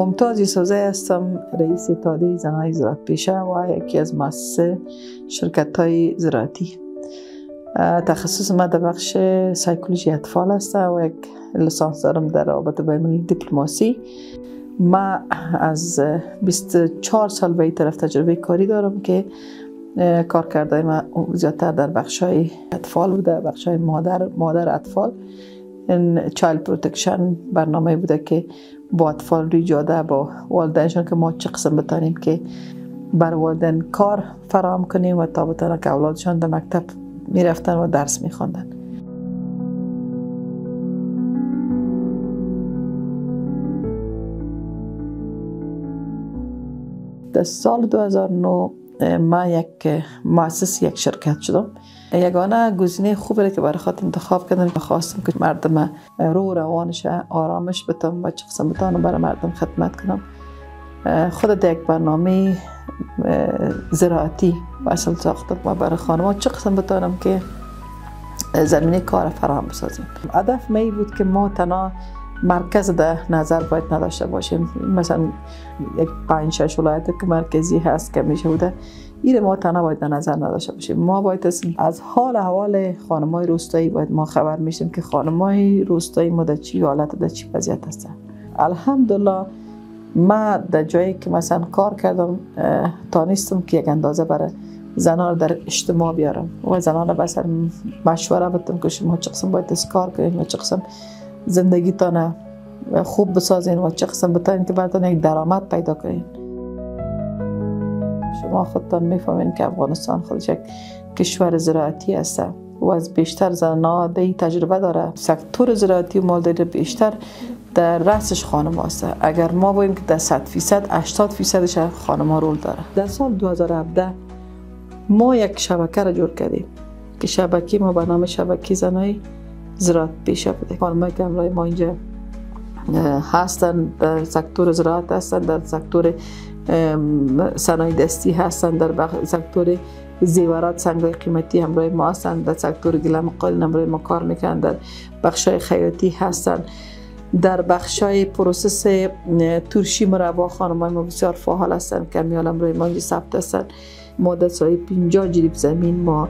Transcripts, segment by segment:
ممتاز یوسفزی هستم، رئیس اتحادیه زنان زراعت پیشه و یکی از مؤسسه شرکت‌های زراعتی. تخصص من در بخش سایکولوژی اطفال است و یک لیسانس دارم در رابطه بین دیپلماسی. من از 24 سال به این طرف تجربه کاری دارم که کار کرده من زیادتر در بخش‌های اطفال بوده، بخش‌های مادر اطفال. این چایلد پروتکشن برنامه بوده که با اطفال روی جاده با والدینشون که ما چه قسم بتانیم که بر والدین کار فراهم کنیم و تا بتانه که اولادشان در مکتب میرفتن و درس میخواندن. در سال 2009 من مؤسس یک شرکت شدم. یگانه گزینه خوبی که برای خاطر انتخاب کردم، خواستم که مردم روانش آرامش بدم و چه قسم بتانم برای مردم خدمت کنم. خود در یک برنامه زراعتی اصل ساختم و برای خانم‌ها چه قسم بتانم که زمینه کار فراهم بسازیم. هدف من بود که ما تنها مرکز در نظر باید نداشته باشیم، مثلا یک 5-6 ولایت که مرکزی هست که میشه بوده، این ما تنها باید در نظر نداشته باشیم. ما باید از حال احوال خانم‌های روستایی باید ما خبر میشیم که خانم‌های روستایی ما در چی حالت، در چی وضعیت هستن. الحمدلله ما در جایی که مثلا کار کردم تانستم که یک اندازه برای زنان در اجتماع بیارم و زنان بسر مشوره بدم که شما چه قسم باید کار کنید و چه قسم زندگیتان خوب بسازین و چه قسم بتانین که بعدان یک درآمد پیدا کنین. شما خودتان میفهمین که افغانستان خودش یک کشور زراعتی است و از بیشتر زنان در تجربه داره. سکتور زراعتی و مالداری بیشتر در رأسش خانم هست. اگر ما بگوییم که در 100% 80%ش خانم ها رول داره. در سال 2017 ما یک شبکه را جور کردیم که شبکه ما به نام شبکه زنای زراعت پیشه بوده. خانم‌هایی که همراه ما اینجا هستن در سکتور زراعت هستن، در سکتور صنایع دستی هستن، در سکتور زیورات سنگ‌های قیمتی همراه ما هستن، در سکتور گلم قالین همراه ما کار میکنن، در بخش‌های خیاطی هستن، در بخش‌های پروسس ترشی مربا خانم‌های ما بسیار فعال هستن که میال همراه ما اینجا ثبت هستن. ما در سایه 50 جریب زمین ما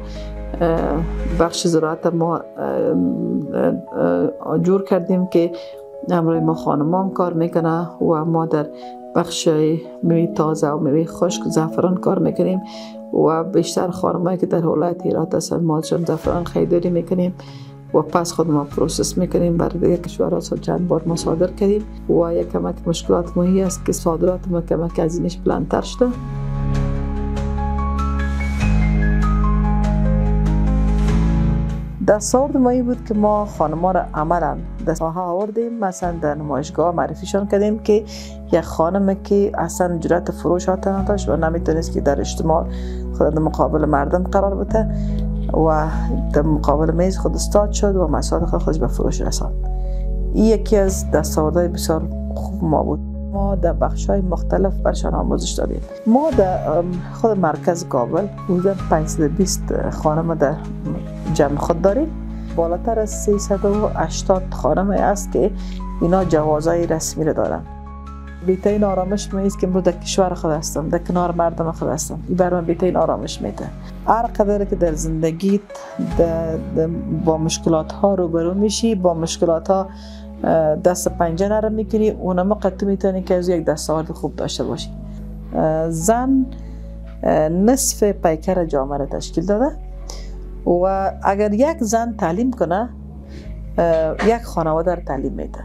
بخش زراعت ما جور کردیم که همراه ما خانم هم کار میکنه و ما در بخش میوه تازه و میوه خشک زعفران کار میکنیم و بیشتر خانمایی که در ولایت هرات هستن ما زعفران خریداری میکنیم و پس خود ما پروسس میکنیم برای دیگه کشورها. چند بار ما صادر کردیم و یک کمک مشکلات ماهی است که صادرات ما کمک از اینش بلندتر شده. دستاورد ما این بود که ما خانم‌ها را عملاً در ساحه آوردیم، مثلا در نمایشگاه معرفیشان کردیم که یک خانم که اصلا جرأت فروش نداشت و نمیتونست که در اجتماع خود در مقابل مردم قرار بده و در مقابل میز خود استاد شد و مسائل خودش به فروش رساند. این یکی از دستاوردهای بسیار خوب ما بود. ما در بخش‌های مختلف برشان آموزش دادیم. ما در خود مرکز کابل حدود 520 خانم در جمع خود داریم. بالاتر از 380 خانم است که اینا جوازهای رسمی را دارن. بهترین آرامش من است که امروز در کشور خود هستم، در کنار مردم خود هستم. این بر من بهترین آرامش میده. هر قدر که در زندگی با مشکلات ها روبرو میشی، با مشکلات ها دست پنجه نرم میکنی، اونم قطع میتونی که از یک دستاورد خوب داشته باشی. زن نصف پیکر جامعه را تشکیل داده و اگر یک زن تعلیم کنه یک خانواده را تعلیم میده.